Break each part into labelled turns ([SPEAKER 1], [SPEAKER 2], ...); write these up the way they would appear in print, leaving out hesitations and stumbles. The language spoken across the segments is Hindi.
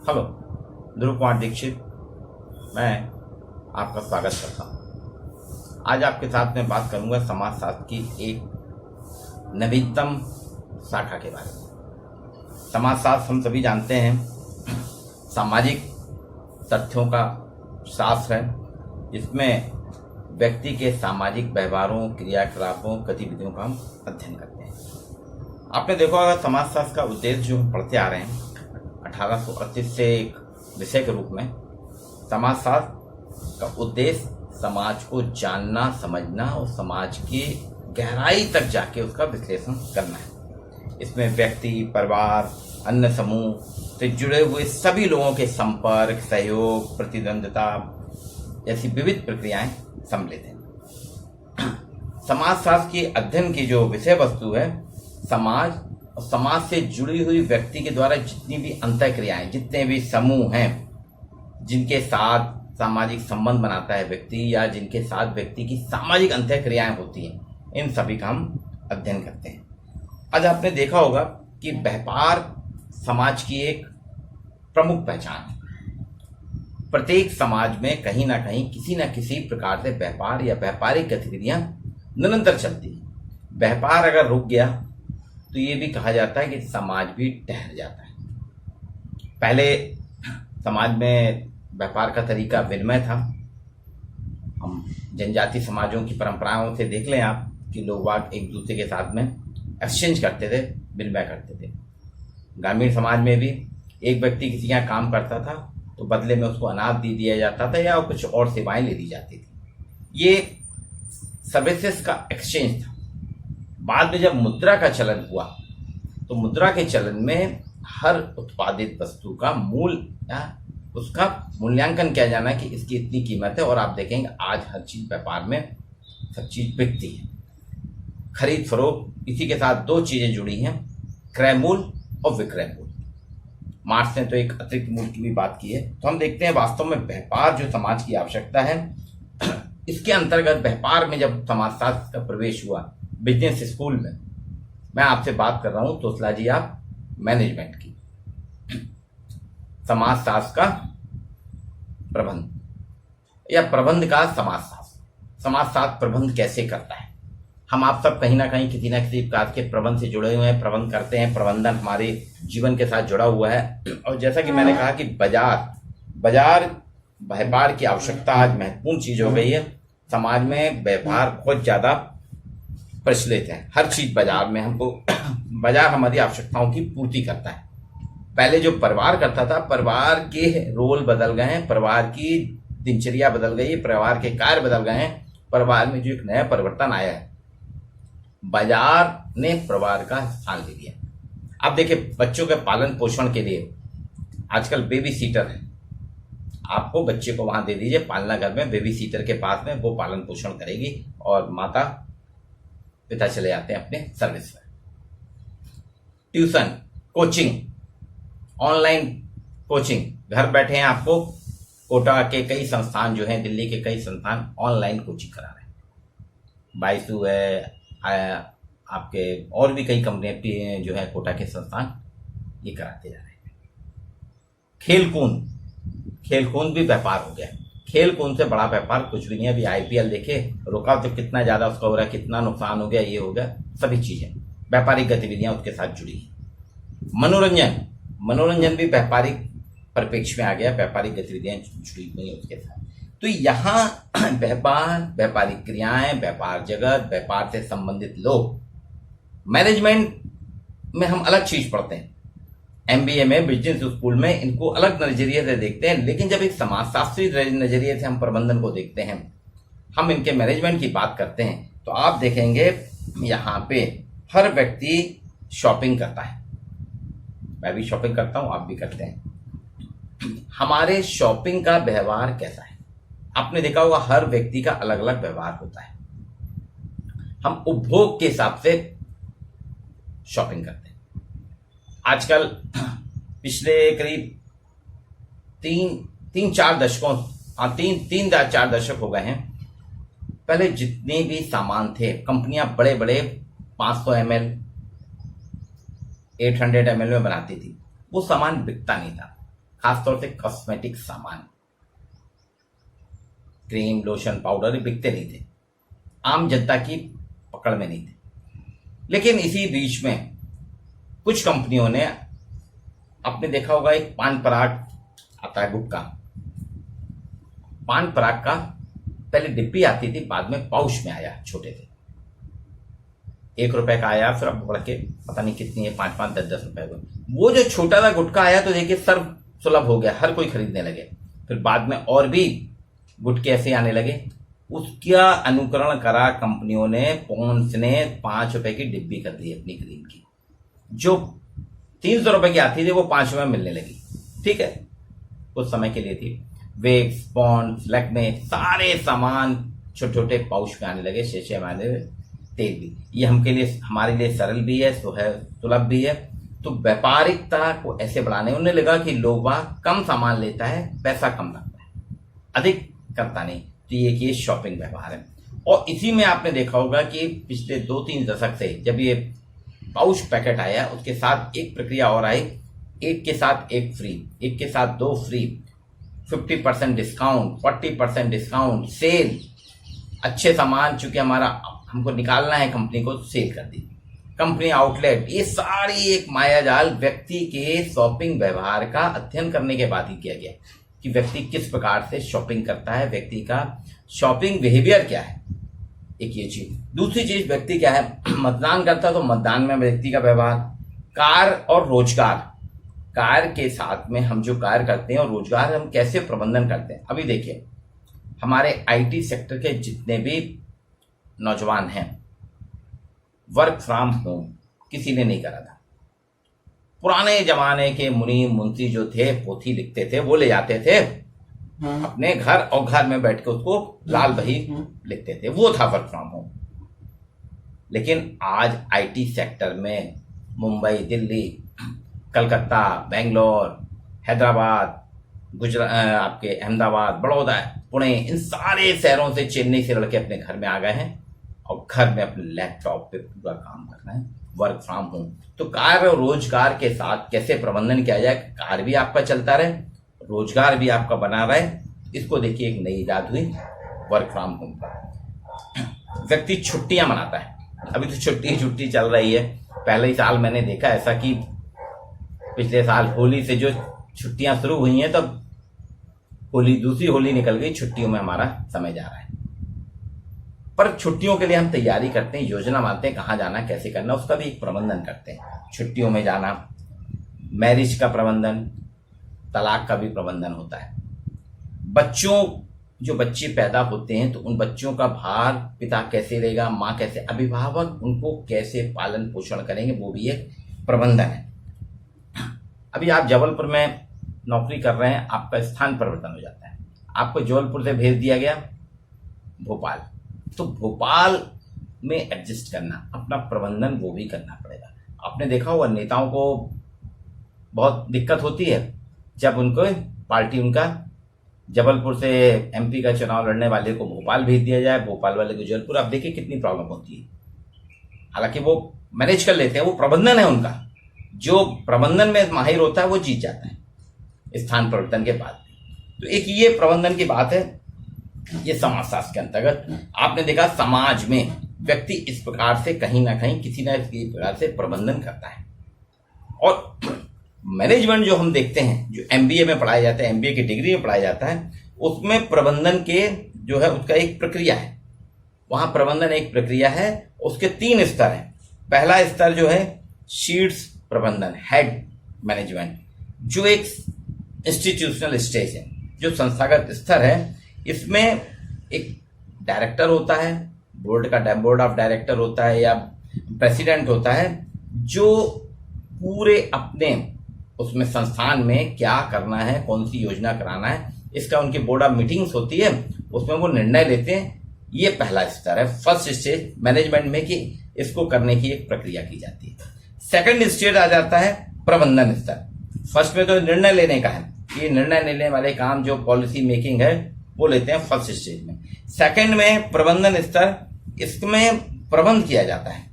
[SPEAKER 1] हेलो, ध्रुव कुमार दीक्षित, मैं आपका स्वागत करता हूँ। आज आपके साथ में बात करूँगा समाजशास्त्र की एक नवीनतम शाखा के बारे में। समाजशास्त्र हम सभी जानते हैं सामाजिक तथ्यों का शास्त्र है, जिसमें व्यक्ति के सामाजिक व्यवहारों, क्रियाकलापों, गतिविधियों का हम अध्ययन करते हैं। आपने देखा होगा समाजशास्त्र का उद्देश्य जो हम पढ़ते आ रहे हैं 1838 से एक विषय के रूप में, समाजशास्त्र का उद्देश्य समाज को जानना, समझना और समाज की गहराई तक जाके उसका विश्लेषण करना है। इसमें व्यक्ति, परिवार, अन्य समूह से जुड़े हुए सभी लोगों के संपर्क, सहयोग, प्रतिद्वंद्विता जैसी विविध प्रक्रियाएं सम्मिलित हैं। समाजशास्त्र के अध्ययन की जो विषय वस्तु है, समाज और समाज से जुड़ी हुई व्यक्ति के द्वारा जितनी भी अंतःक्रियाएं, जितने भी समूह हैं जिनके साथ सामाजिक संबंध बनाता है व्यक्ति, या जिनके साथ व्यक्ति की सामाजिक अंतःक्रियाएं होती हैं, इन सभी का हम अध्ययन करते हैं। आज आपने देखा होगा कि व्यापार समाज की एक प्रमुख पहचान है। प्रत्येक समाज में कहीं ना कहीं किसी न किसी प्रकार से व्यापार या व्यापारिक गतिविधियां निरंतर चलती हैं। व्यापार अगर रुक गया तो ये भी कहा जाता है कि समाज भी ठहर जाता है। पहले समाज में व्यापार का तरीका विनिमय था। हम जनजाति समाजों की परंपराओं से देख लें आप कि लोग एक दूसरे के साथ में एक्सचेंज करते थे, विनिमय करते थे। ग्रामीण समाज में भी एक व्यक्ति किसी यहाँ काम करता था तो बदले में उसको अनाज दे दिया जाता था या कुछ और सेवाएं ले दी जाती थी। ये सर्विसेज का एक्सचेंज था। बाद में जब मुद्रा का चलन हुआ तो मुद्रा के चलन में हर उत्पादित वस्तु का मूल या उसका मूल्यांकन किया जाना कि इसकी इतनी कीमत है, और आप देखेंगे आज हर चीज व्यापार में सब चीज बिकती है। खरीद फरोख्त, इसी के साथ दो चीजें जुड़ी हैं, क्रय मूल्य और विक्रय मूल्य। मार्क्स ने तो एक अतिरिक्त मूल्य की भी बात की है। तो हम देखते हैं वास्तव में व्यापार जो समाज की आवश्यकता है, इसके अंतर्गत व्यापार में जब समाजशास्त्र का प्रवेश हुआ बिजनेस स्कूल में, मैं आपसे बात कर रहा हूं तोसला जी आप मैनेजमेंट की, समाजशास्त्र का प्रबंध या प्रबंध का समाजशास्त्र। समाजशास्त्र प्रबंध कैसे करता है? हम आप सब कहीं ना कहीं किसी न किसी प्रकार के प्रबंध से जुड़े हुए हैं, प्रबंध करते हैं। प्रबंधन हमारे जीवन के साथ जुड़ा हुआ है। और जैसा कि मैंने कहा कि व्यापार की आवश्यकता आज महत्वपूर्ण चीज हो गई है। समाज में व्यापार बहुत ज्यादा प्रचलित है। हर चीज बाजार में हमको बाजार हमारी आवश्यकताओं की पूर्ति करता है। पहले जो परिवार करता था, परिवार के रोल बदल गए हैं, परिवार की दिनचर्या बदल गई है, परिवार के कार्य बदल गए हैं। परिवार में जो एक नया परिवर्तन आया है, बाजार ने परिवार का स्थान ले लिया। अब देखिए, बच्चों के पालन पोषण के लिए आजकल बेबी सीटर है। आपको बच्चे को वहां दे दीजिए पालना घर में, बेबी सीटर के पास में, वो पालन पोषण करेगी और माता पिता चले जाते हैं अपने सर्विस में। ट्यूशन, कोचिंग, ऑनलाइन कोचिंग, घर बैठे हैं आपको कोटा के कई संस्थान जो हैं, दिल्ली के कई संस्थान ऑनलाइन कोचिंग करा रहे हैं। बाइसू है, आपके और भी कई कंपनियां जो है कोटा के संस्थान ये कराते जा रहे हैं। खेल कूद भी व्यापार हो गया। खेल कूद से बड़ा व्यापार कुछ भी नहीं है। अभी आईपीएल देखे, रुका तो कितना ज्यादा उसका हो रहा है, कितना नुकसान हो गया, ये हो गया, सभी चीजें व्यापारिक गतिविधियां उसके साथ जुड़ी है। मनोरंजन भी व्यापारिक परिप्रेक्ष्य में आ गया, व्यापारिक गतिविधियां जुड़ी हुई है उसके साथ। तो यहाँ व्यापार, व्यापारिक क्रियाएं, व्यापार जगत, व्यापार से संबंधित लोग, मैनेजमेंट में हम अलग चीज पढ़ते हैं। एमबीए में, बिजनेस स्कूल में इनको अलग नजरिए से देखते हैं। लेकिन जब एक समाजशास्त्री नजरिए से हम प्रबंधन को देखते हैं, हम इनके मैनेजमेंट की बात करते हैं, तो आप देखेंगे यहाँ पे हर व्यक्ति शॉपिंग करता है। मैं भी शॉपिंग करता हूं, आप भी करते हैं। हमारे शॉपिंग का व्यवहार कैसा है? आपने देखा होगा हर व्यक्ति का अलग अलग व्यवहार होता है। हम उपभोग के हिसाब से शॉपिंग करते हैं। आजकल पिछले करीब तीन चार दशक हो गए हैं। पहले जितने भी सामान थे, कंपनियां बड़े बड़े 500 ml 800 ml में बनाती थी, वो सामान बिकता नहीं था। खासतौर से कॉस्मेटिक सामान, क्रीम, लोशन, पाउडर बिकते नहीं थे, आम जनता की पकड़ में नहीं थे। लेकिन इसी बीच में कुछ कंपनियों ने, आपने देखा होगा एक पान पराग आता है, गुटखा, पान पराग का पहले डिब्बी आती थी, बाद में पाउच में आया, छोटे थे, 1 रुपए का आया, फिर अब बढ़ के पता नहीं कितनी है, 5-5, 10-10 रुपए का। वो जो छोटा सा गुटखा आया तो देखिए सर्व सुलभ हो गया, हर कोई खरीदने लगे। फिर बाद में और भी गुटखे ऐसे आने लगे, उसका अनुकरण करा कंपनियों ने, पॉन्ड्स ने 5 रुपए की डिब्बी कर दी अपनी क्रीम की, जो 300 रुपए की आती थी वो 5 रुपए में मिलने लगी। ठीक है, कुछ समय के लिए थी। वेक्स, पॉन्ड्स, लैक्मे, सारे सामान छोटे छोटे पाउच में आने लगे, शीशे में आने लगे। तेल भी, ये हमारे लिए सरल भी है, सुलभ भी है। तो व्यापारिकता को ऐसे बढ़ाने, उन्हें लगा कि लोग कम सामान लेता है, पैसा कम लगता है, अधिक करता नहीं, तो ये शॉपिंग व्यवहार है। और इसी में आपने देखा होगा कि पिछले 2-3 दशक से जब ये पाउच पैकेट आया, उसके साथ एक प्रक्रिया और आई, एक के साथ एक फ्री, एक के साथ 2 फ्री, 50% डिस्काउंट, 40% डिस्काउंट, सेल। अच्छे सामान चूंकि हमको निकालना है, कंपनी को सेल कर दी, कंपनी आउटलेट, ये सारी एक मायाजाल व्यक्ति के शॉपिंग व्यवहार का अध्ययन करने के बाद ही किया गया कि व्यक्ति किस प्रकार से शॉपिंग करता है, व्यक्ति का शॉपिंग बिहेवियर क्या है। एक ये चीज। दूसरी चीज, व्यक्ति क्या है, मतदान करता है तो मतदान में व्यक्ति का व्यवहार, कार्य और रोजगार, कार्य के साथ में हम जो कार्य करते हैं और रोजगार हम कैसे प्रबंधन करते हैं। अभी देखिए, हमारे आईटी सेक्टर के जितने भी नौजवान हैं, वर्क फ्रॉम होम किसी ने नहीं करा था। पुराने जमाने के मुनि मुंशी जो थे, पोथी लिखते थे, वो ले जाते थे अपने घर और घर में बैठ के उसको लाल बही लिखते थे, वो था वर्क फ्रॉम होम। लेकिन आज आईटी सेक्टर में मुंबई, दिल्ली, कलकत्ता, बेंगलोर, हैदराबाद, गुजरात, आपके अहमदाबाद, बड़ौदा, पुणे, इन सारे शहरों से, चेन्नई से लड़के अपने घर में आ गए हैं और घर में अपने लैपटॉप पे पूरा काम करना है, वर्क फ्रॉम होम। तो कार्य और रोजगार के साथ कैसे प्रबंधन किया जाए, कार्य भी आपका चलता रहे, रोजगार भी आपका बना रहे, इसको देखिए एक नई इजाद हुई वर्क फ्रॉम होम पर। व्यक्ति छुट्टियां मनाता है, अभी तो छुट्टी चल रही है। पहले ही साल मैंने देखा ऐसा कि पिछले साल होली से जो छुट्टियां शुरू हुई हैं, तब दूसरी होली निकल गई, छुट्टियों में हमारा समय जा रहा है। पर छुट्टियों के लिए हम तैयारी करते हैं, योजना बनाते हैं, कहाँ जाना, कैसे करना, उसका भी एक प्रबंधन करते हैं। छुट्टियों में जाना, मैरिज का प्रबंधन, तलाक का भी प्रबंधन होता है। जो बच्चे पैदा होते हैं तो उन बच्चों का भार पिता कैसे लेगा, माँ कैसे, अभिभावक उनको कैसे पालन पोषण करेंगे, वो भी एक प्रबंधन है। अभी आप जबलपुर में नौकरी कर रहे हैं, आपका स्थान परिवर्तन हो जाता है, आपको जबलपुर से भेज दिया गया भोपाल, तो भोपाल में एडजस्ट करना, अपना प्रबंधन वो भी करना पड़ेगा। आपने देखा होगा नेताओं को बहुत दिक्कत होती है जब उनको पार्टी, उनका जबलपुर से एमपी का चुनाव लड़ने वाले को भोपाल भेज दिया जाए, भोपाल वाले को जबलपुर। आप देखिए कितनी प्रॉब्लम होती है। हालांकि वो मैनेज कर लेते हैं, वो प्रबंधन है उनका, जो प्रबंधन में माहिर होता है वो जीत जाता है स्थान परिवर्तन के बाद। तो एक ये प्रबंधन की बात है, ये समाजशास्त्र के अंतर्गत आपने देखा समाज में व्यक्ति इस प्रकार से कहीं ना कहीं किसी न किसी प्रकार से प्रबंधन करता है। और मैनेजमेंट जो हम देखते हैं, जो एमबीए में पढ़ाया जाता है, एमबीए की डिग्री में पढ़ाया जाता है, उसमें प्रबंधन के जो है उसका एक प्रक्रिया है। वहां प्रबंधन एक प्रक्रिया है, उसके 3 स्तर हैं। पहला स्तर जो है शीट्स प्रबंधन, हेड मैनेजमेंट, जो एक इंस्टीट्यूशनल स्टेज है, जो संस्थागत स्तर है। इसमें एक डायरेक्टर होता है, बोर्ड ऑफ डायरेक्टर होता है या प्रेसिडेंट होता है, जो पूरे अपने उसमें संस्थान में क्या करना है, कौन सी योजना कराना है, इसका उनकी बोर्ड ऑफ मीटिंग्स होती है, उसमें वो निर्णय लेते हैं। ये पहला स्तर है, फर्स्ट स्टेज मैनेजमेंट में, कि इसको करने की एक प्रक्रिया की जाती है। सेकंड स्टेज आ जाता है प्रबंधन स्तर। फर्स्ट में तो निर्णय लेने का है, ये निर्णय लेने वाले काम जो पॉलिसी मेकिंग है वो लेते हैं फर्स्ट स्टेज में। सेकंड में प्रबंधन स्तर, इसमें प्रबंध किया जाता है,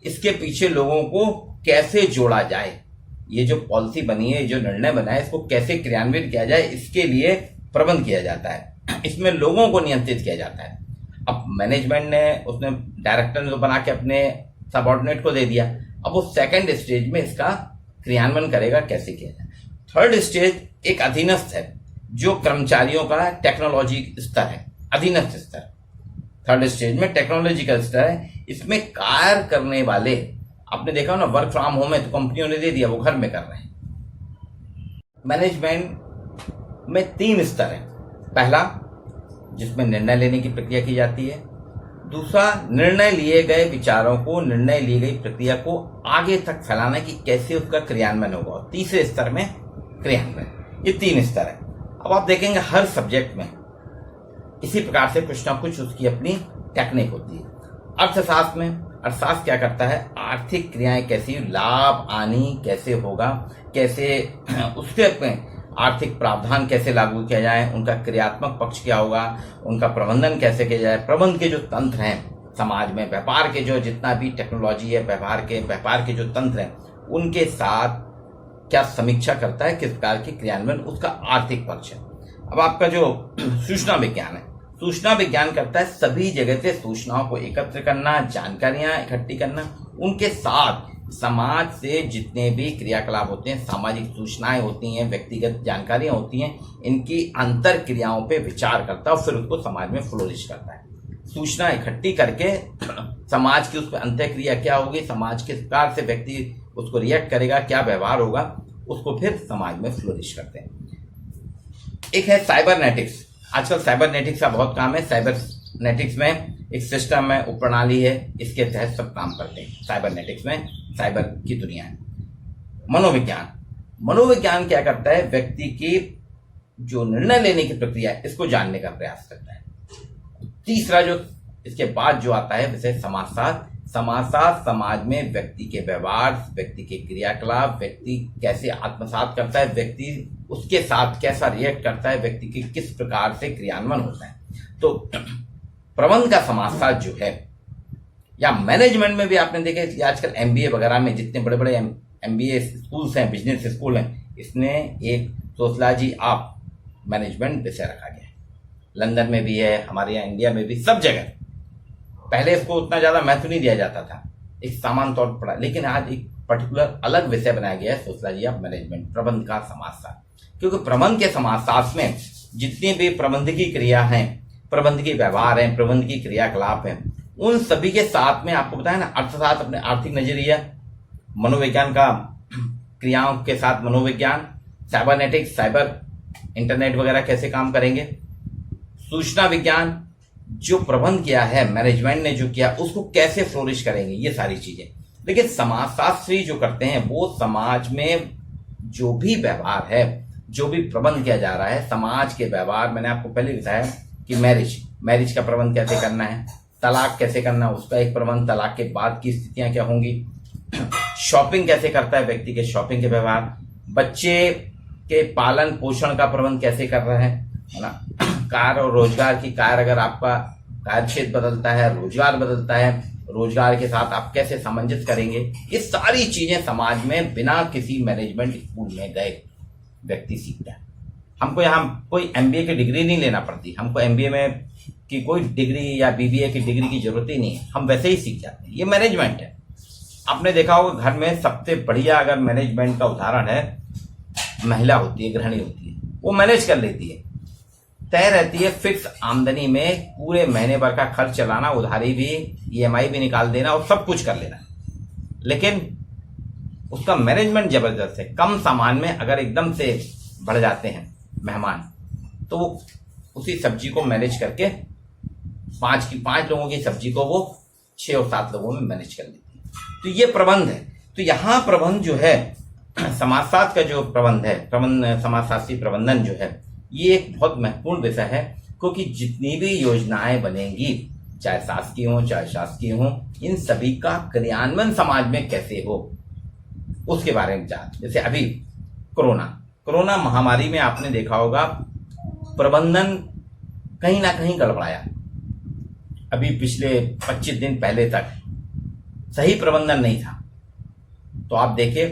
[SPEAKER 1] इसके पीछे लोगों को कैसे जोड़ा जाए, ये जो पॉलिसी बनी है, जो निर्णय बना है, इसको कैसे क्रियान्वित किया जाए, इसके लिए प्रबंध किया जाता है। इसमें लोगों को नियंत्रित किया जाता है। अब मैनेजमेंट ने, उसने डायरेक्टर ने बना के अपने सबऑर्डिनेट को दे दिया। अब वो सेकंड स्टेज में इसका क्रियान्वयन करेगा, कैसे किया जाए। थर्ड स्टेज एक अधीनस्थ है, जो कर्मचारियों का टेक्नोलॉजी स्तर है, अधीनस्थ स्तर। थर्ड स्टेज में टेक्नोलॉजिकल स्तर है। इसमें कार्य करने वाले, आपने देखा ना, वर्क फ्रॉम होम है तो कंपनियों ने दे दिया, वो घर में कर रहे हैं। मैनेजमेंट में 3 स्तर है। पहला, जिसमें निर्णय लेने की प्रक्रिया की जाती है। दूसरा, निर्णय लिए गए विचारों को, निर्णय ली गई प्रक्रिया को आगे तक फैलाना कि कैसे उसका क्रियान्वयन होगा। और तीसरे स्तर में क्रियान्वयन। ये 3 स्तर है। अब आप देखेंगे हर सब्जेक्ट में इसी प्रकार से कुछ ना कुछ उसकी अपनी टेक्निक होती है। अर्थशास्त्र में, अर्थशास्त्र क्या करता है, आर्थिक क्रियाएं कैसी, लाभ हानि कैसे होगा, कैसे उसके में आर्थिक प्रावधान कैसे लागू किया जाए, उनका क्रियात्मक पक्ष क्या होगा, उनका प्रबंधन कैसे किया जाए। प्रबंध के जो तंत्र हैं समाज में, व्यापार के जो जितना भी टेक्नोलॉजी है, व्यापार के जो तंत्र हैं, उनके साथ क्या समीक्षा करता है, किस प्रकार के क्रियान्वयन, उसका आर्थिक पक्ष है। अब आपका जो सूचना विज्ञान है, सूचना विज्ञान करता है सभी जगह से सूचनाओं को एकत्र करना, जानकारियां इकट्ठी करना, उनके साथ समाज से जितने भी क्रियाकलाप होते हैं, सामाजिक सूचनाएं होती हैं, व्यक्तिगत जानकारियां होती हैं, इनकी अंतर क्रियाओं पे विचार करता है और फिर उसको समाज में फ्लोरिश करता है। सूचना इकट्ठी करके समाज की उस पर अंतःक्रिया क्या होगी, समाज किस प्रकार से व्यक्ति उसको रिएक्ट करेगा, क्या व्यवहार होगा, उसको फिर समाज में फ्लोरिश करते हैं। एक है साइबरनेटिक्स। आजकल साइबरनेटिक्स का बहुत काम है। साइबरनेटिक्स में एक सिस्टम है, उपप्रणाली है, इसके तहत सब काम करते हैं। साइबरनेटिक्स में साइबर की दुनिया है। मनोविज्ञान, मनोविज्ञान क्या करता है, व्यक्ति की जो निर्णय लेने की प्रक्रिया है, इसको जानने का प्रयास करता है। तीसरा जो इसके बाद जो आता है विषय समाजशास्त्र। समाजशास्त्र समाज में व्यक्ति के व्यवहार, व्यक्ति के क्रियाकलाप, व्यक्ति कैसे आत्मसात करता है, व्यक्ति उसके साथ कैसा रिएक्ट करता है, व्यक्ति के किस प्रकार से क्रियान्वयन होता है। तो प्रबंध का समाजशास्त्र जो है, या मैनेजमेंट में भी आपने देखे कि आजकल एमबीए वगैरह में जितने बड़े बड़े एमबीए स्कूल्स हैं, बिजनेस स्कूल हैं, इसमें एक सोशलॉजी ऑफ मैनेजमेंट विषय रखा गया है। लंदन में भी है, हमारे यहाँ इंडिया में भी, सब जगह। पहले इसको उतना ज्यादा महत्व नहीं दिया जाता था, एक सामान्य तौर पर पढ़ा, लेकिन आज एक पर्टिकुलर अलग विषय बनाया गया है, सोशलॉजी ऑफ मैनेजमेंट, प्रबंध का समाजशास्त्र। क्योंकि प्रबंध के समाजशास्त्र में जितनी भी प्रबंधकीय क्रिया हैं, प्रबंधकीय व्यवहार हैं, प्रबंधकीय क्रियाकलाप हैं, उन सभी के साथ में आपको बताया ना, अर्थशास्त्र अपने आर्थिक नजरिया, मनोविज्ञान का क्रियाओं के साथ मनोविज्ञान, साइबरनेटिक्स, साइबर इंटरनेट वगैरह कैसे काम करेंगे, सूचना विज्ञान, जो प्रबंध किया है मैनेजमेंट ने जो किया उसको कैसे फ्लोरिश करेंगे, ये सारी चीजें। लेकिन समाजशास्त्री जो करते हैं वो समाज में जो भी व्यवहार है, जो भी प्रबंध किया जा रहा है, समाज के व्यवहार, मैंने आपको पहले बताया कि मैरिज का प्रबंध कैसे करना है, तलाक कैसे करना है, उसका एक प्रबंध, तलाक के बाद की स्थितियां क्या होंगी, शॉपिंग कैसे करता है व्यक्ति के शॉपिंग के व्यवहार, बच्चे के पालन पोषण का प्रबंध कैसे कर रहा है ना, कार्य और रोजगार की, कार्य अगर आपका कार्य क्षेत्र बदलता है, रोजगार बदलता है, रोजगार के साथ आप कैसे सामंजस्य करेंगे, ये सारी चीजें समाज में बिना किसी मैनेजमेंट स्कूल में गए व्यक्ति सीखता है। हमको यहाँ कोई एमबीए की डिग्री नहीं लेना पड़ती, हमको एमबीए में की कोई डिग्री या बीबीए की डिग्री की जरूरत ही नहीं है, हम वैसे ही सीख जाते हैं। ये मैनेजमेंट है। आपने देखा होगा घर में सबसे बढ़िया अगर मैनेजमेंट का उदाहरण है, महिला होती है, गृहिणी होती है, वो मैनेज कर लेती है, तय रहती है फिक्स आमदनी में पूरे महीने भर का खर्च चलाना, उधारी भी, ईएमआई भी निकाल देना और सब कुछ कर लेना। लेकिन उसका मैनेजमेंट जबरदस्त है। कम सामान में अगर एकदम से बढ़ जाते हैं मेहमान, तो वो उसी सब्जी को मैनेज करके 5 लोगों की सब्जी को वो 6 और 7 लोगों में मैनेज कर लेती है। तो ये प्रबंध है। तो यहाँ प्रबंध जो है, समाजशास्त्र का जो प्रबंध है, समाजशास्त्री प्रबंधन जो है, ये एक बहुत महत्वपूर्ण विषय है। क्योंकि जितनी भी योजनाएं बनेंगी, चाहे शासकीय हो चाहे शासकीय हो, इन सभी का क्रियान्वयन समाज में कैसे हो उसके बारे में जान। जैसे अभी कोरोना महामारी में आपने देखा होगा प्रबंधन कहीं ना कहीं गड़बड़ाया। अभी पिछले 25 दिन पहले तक सही प्रबंधन नहीं था। तो आप देखिए,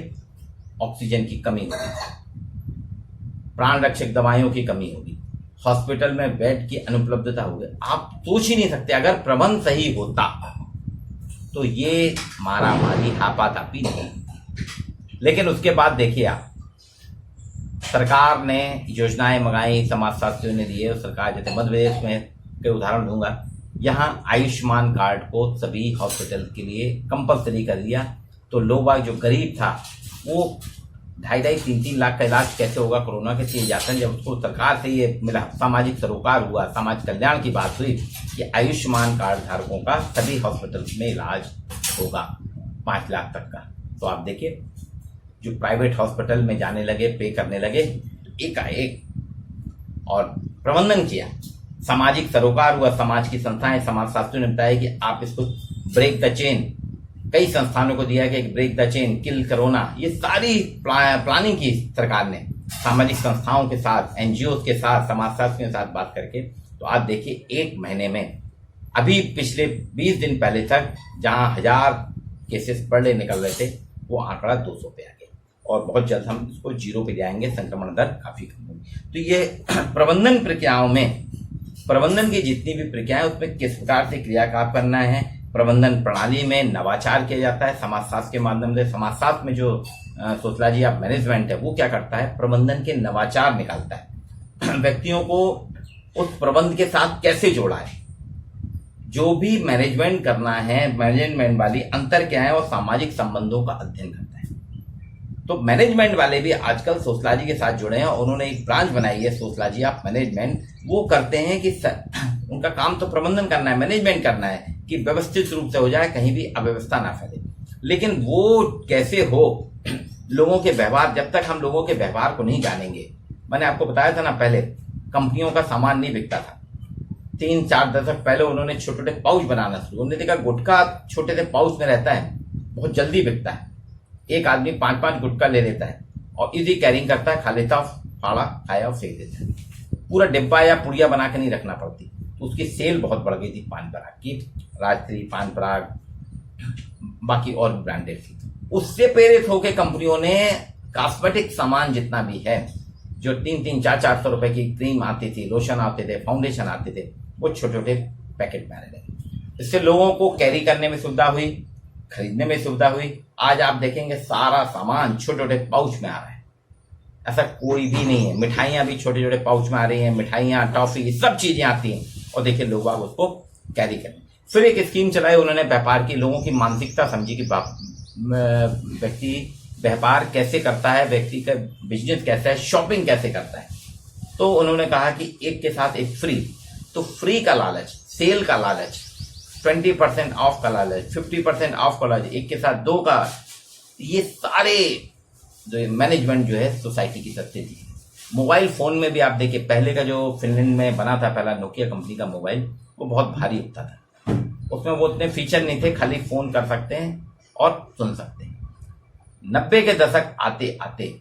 [SPEAKER 1] ऑक्सीजन की कमी होगी, प्राण रक्षक दवाइयों की कमी होगी, हॉस्पिटल में बेड की अनुपलब्धता होगी। आप सोच ही नहीं सकते अगर प्रबंध सही होता तो ये मारामारी हापातापी नहीं। लेकिन उसके बाद देखिए आप, सरकार ने योजनाएं मंगाई, समाजशास्त्रियों ने दिए, सरकार जैसे मध्य प्रदेश में के उदाहरण दूंगा, यहाँ आयुष्मान कार्ड को सभी हॉस्पिटल के लिए कंपलसरी कर दिया। तो लोग जो गरीब था वो 2.5-3 लाख का इलाज कैसे होगा कोरोना के लिए जाता है। जब उसको सरकार से ये मिला, सामाजिक सरोकार हुआ, समाज कल्याण की बात हुई कि आयुष्मान कार्ड धारकों का सभी हॉस्पिटल में इलाज होगा 5 लाख तक का, तो आप देखिए जो प्राइवेट हॉस्पिटल में जाने लगे, पे करने लगे एकाएक, और प्रबंधन किया, सामाजिक सरोकार हुआ, समाज की संस्थाएं, समाजशास्त्रियों ने बताया कि आप इसको ब्रेक द चेन, कई संस्थानों को दिया कि break the chain, kill corona, ये सारी प्लानिंग की सरकार ने सामाजिक संस्थाओं के साथ, एनजीओ के साथ, समाजशास्त्रियों के साथ बात करके। तो आप देखिए 1 महीने में, अभी पिछले 20 दिन पहले तक जहां 1000 केसेस पर डे निकल रहे थे, वो आंकड़ा 200 पे आ गया, और बहुत जल्द हम इसको 0 पे जाएंगे, संक्रमण दर काफी कम होगी। तो ये प्रबंधन प्रक्रियाओं में, प्रबंधन की जितनी भी प्रक्रियाएं, उसमें किस प्रकार से क्रियाकलाप करना है, प्रबंधन प्रणाली में नवाचार किया जाता है समाजशास्त्र के माध्यम से। समाजशास्त्र में जो सोशलॉजी ऑफ मैनेजमेंट है वो क्या करता है, प्रबंधन के नवाचार निकालता है, व्यक्तियों को उस प्रबंध के साथ कैसे जोड़ा है, जो भी मैनेजमेंट करना है, मैनेजमेंट वाली अंतर क्या है, और सामाजिक संबंधों का अध्ययन करता है। तो मैनेजमेंट वाले भी आजकल सोशलॉजी के साथ जुड़े हैं, उन्होंने एक ब्रांच बनाई है सोशलॉजी ऑफ मैनेजमेंट। वो करते हैं कि उनका काम तो प्रबंधन करना है, मैनेजमेंट करना है कि व्यवस्थित रूप से हो जाए, कहीं भी अव्यवस्था ना फैले। लेकिन वो कैसे हो, लोगों के व्यवहार, जब तक हम लोगों के व्यवहार को नहीं जानेंगे। मैंने आपको बताया था ना, पहले कंपनियों का सामान नहीं बिकता था, 3-4 दशक पहले उन्होंने छोटे छोटे पाउच बनाना शुरू, उन्होंने देखा गुटखा छोटे से पाउच में रहता है, बहुत जल्दी बिकता है, एक आदमी 5-5 गुटखा ले लेता है और इजी कैरिंग करता है, खा लेता, फाड़ा खाया और फेंक देता है, पूरा डिब्बा या पुड़िया बना के नहीं रखना पड़ती। तो उसकी सेल बहुत बढ़ गई थी पान पराग की, राजश्री, पान पराग, बाकी और ब्रांडेड थी। उससे प्रेरित होकर कंपनियों ने कॉस्मेटिक सामान जितना भी है, जो 300-400 रुपए की क्रीम आती थी, लोशन आते थे, फाउंडेशन आते थे, वो छोटे छोटे पैकेट में आने लगे। इससे लोगों को कैरी करने में सुविधा हुई, खरीदने में सुविधा हुई। आज आप देखेंगे सारा सामान छोटे छोटे पाउच में आ रहा है, ऐसा कोई भी नहीं है। मिठाइयां भी छोटे छोटे पाउच में आ रही हैं, मिठाइयां, टॉफी, सब चीजें आती हैं, और देखिए लोग आप उसको कैरी करें। फिर एक स्कीम चलाई उन्होंने व्यापार की, लोगों की मानसिकता समझी कि व्यक्ति व्यापार कैसे करता है, व्यक्ति का बिजनेस कैसा है, शॉपिंग कैसे करता है। तो उन्होंने कहा कि एक के साथ एक फ्री, तो फ्री का लालच, सेल का लालच, 20% ऑफ का लालच, 50% ऑफ का लालच, एक के साथ 2 का, ये सारे जो मैनेजमेंट जो है सोसाइटी की तरफ से दी। मोबाइल फोन में भी आप देखिए, पहले का जो फिनलैंड में बना था पहला नोकिया कंपनी का मोबाइल, वो बहुत भारी होता था, उसमें वो इतने फीचर नहीं थे, खाली फोन कर सकते हैं और सुन सकते हैं। 90 के दशक आते आते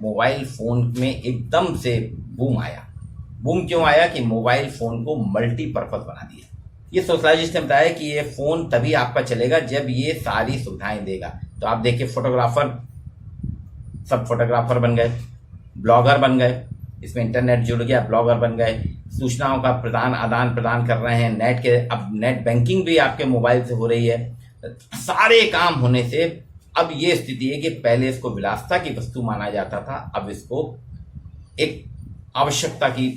[SPEAKER 1] मोबाइल फोन में एकदम से बूम आया। बूम क्यों आया कि मोबाइल फोन को मल्टीपर्पज बना दिया। ये सोशलॉजिस्ट ने बताया कि ये फोन तभी आपका चलेगा जब ये सारी सुविधाएं देगा। तो आप देखिए फोटोग्राफर, सब फोटोग्राफर बन गए, ब्लॉगर बन गए, इसमें इंटरनेट जुड़ गया, ब्लॉगर बन गए, सूचनाओं का आदान प्रदान कर रहे हैं, नेट के, अब नेट बैंकिंग भी आपके मोबाइल से हो रही है। सारे काम होने से अब ये स्थिति है कि पहले इसको विलासिता की वस्तु माना जाता था, अब इसको एक आवश्यकता की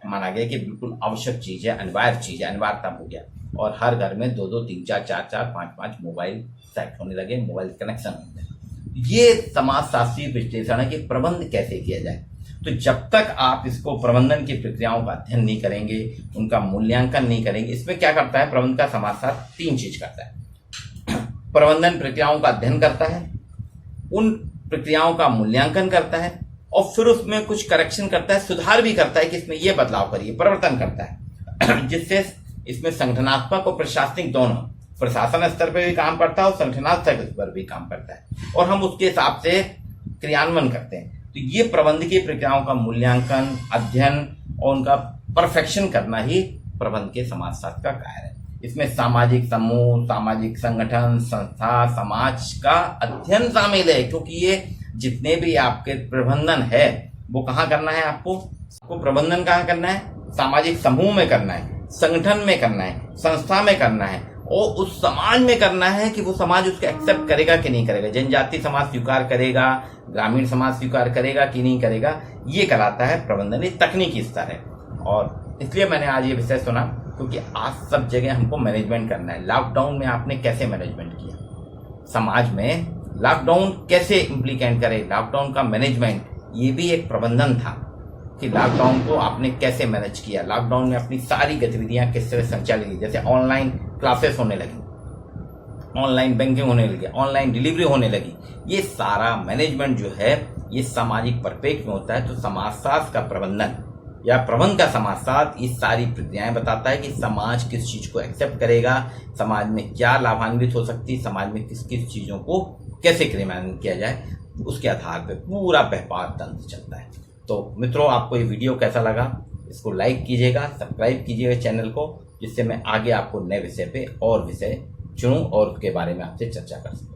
[SPEAKER 1] माना गया कि बिल्कुल आवश्यक चीज है, अनिवार्य चीज है, अनिवार्यता हो गया। और हर घर में 2-2, 3-4, 4-4, 5-5 मोबाइल सेट होने लगे, मोबाइल कनेक्शन होने लगे। ये समाजशास्त्रीय विश्लेषण है कि प्रबंध कैसे किया जाए। तो जब तक आप इसको प्रबंधन की प्रक्रियाओं का अध्ययन नहीं करेंगे, उनका मूल्यांकन नहीं करेंगे, इसमें क्या करता है प्रबंधन का समाजशास्त्र 3 चीज करता है। प्रबंधन प्रक्रियाओं का अध्ययन करता है, उन प्रक्रियाओं का मूल्यांकन करता है, और फिर उसमें कुछ करेक्शन करता है, सुधार भी करता है कि इसमें यह बदलाव करिए, परिवर्तन करता है, जिससे इसमें संगठनात्मक और प्रशासनिक दोनों, प्रशासन स्तर पर भी काम करता है और संगठनात्मक स्तर पर भी काम करता है, और हम उसके हिसाब से क्रियान्वयन करते हैं। तो ये प्रबंध की प्रक्रियाओं का मूल्यांकन, अध्ययन और उनका परफेक्शन करना ही प्रबंध के समाजशास्त्र का कार्य है। इसमें सामाजिक समूह, सामाजिक संगठन, संस्था, समाज का अध्ययन शामिल है, क्योंकि ये जितने भी आपके प्रबंधन है वो कहाँ करना है आपको प्रबंधन कहाँ करना है? सामाजिक समूह में करना है, संगठन में करना है, संस्था में करना है, और उस समाज में करना है कि वो समाज उसको एक्सेप्ट करेगा कि नहीं करेगा। जनजाति समाज स्वीकार करेगा, ग्रामीण समाज स्वीकार करेगा कि नहीं करेगा, ये कराता है प्रबंधन। ये तकनीकी स्तर है, और इसलिए मैंने आज ये विषय सुना क्योंकि आज सब जगह हमको मैनेजमेंट करना है। लॉकडाउन में आपने कैसे मैनेजमेंट किया, समाज में लॉकडाउन कैसे इम्प्लीकेंट करे, लॉकडाउन का मैनेजमेंट, ये भी एक प्रबंधन था कि लॉकडाउन को आपने कैसे मैनेज किया। लॉकडाउन में अपनी सारी गतिविधियां किस तरह संचालित की, जैसे ऑनलाइन क्लासेस होने लगी, ऑनलाइन बैंकिंग होने लगी, ऑनलाइन डिलीवरी होने लगी। ये सारा मैनेजमेंट जो है ये सामाजिक परिप्रेक्ष्य में होता है। तो समाजशास्त्र का प्रबंधन या प्रबंध का समाजशास्त्र ये सारी प्रक्रियाएं बताता है कि समाज किस चीज को एक्सेप्ट करेगा, समाज में क्या लाभान्वित हो सकती है, समाज में किस किस चीजों को कैसे क्रियान्वित किया जाए, उसके आधार पर पूरा व्यापार तंत्र चलता है। तो मित्रों, आपको ये वीडियो कैसा लगा, इसको लाइक कीजिएगा, सब्सक्राइब कीजिएगा चैनल को, जिससे मैं आगे आपको नए विषय पे और विषय चुनूं और उसके बारे में आपसे चर्चा कर सकूं।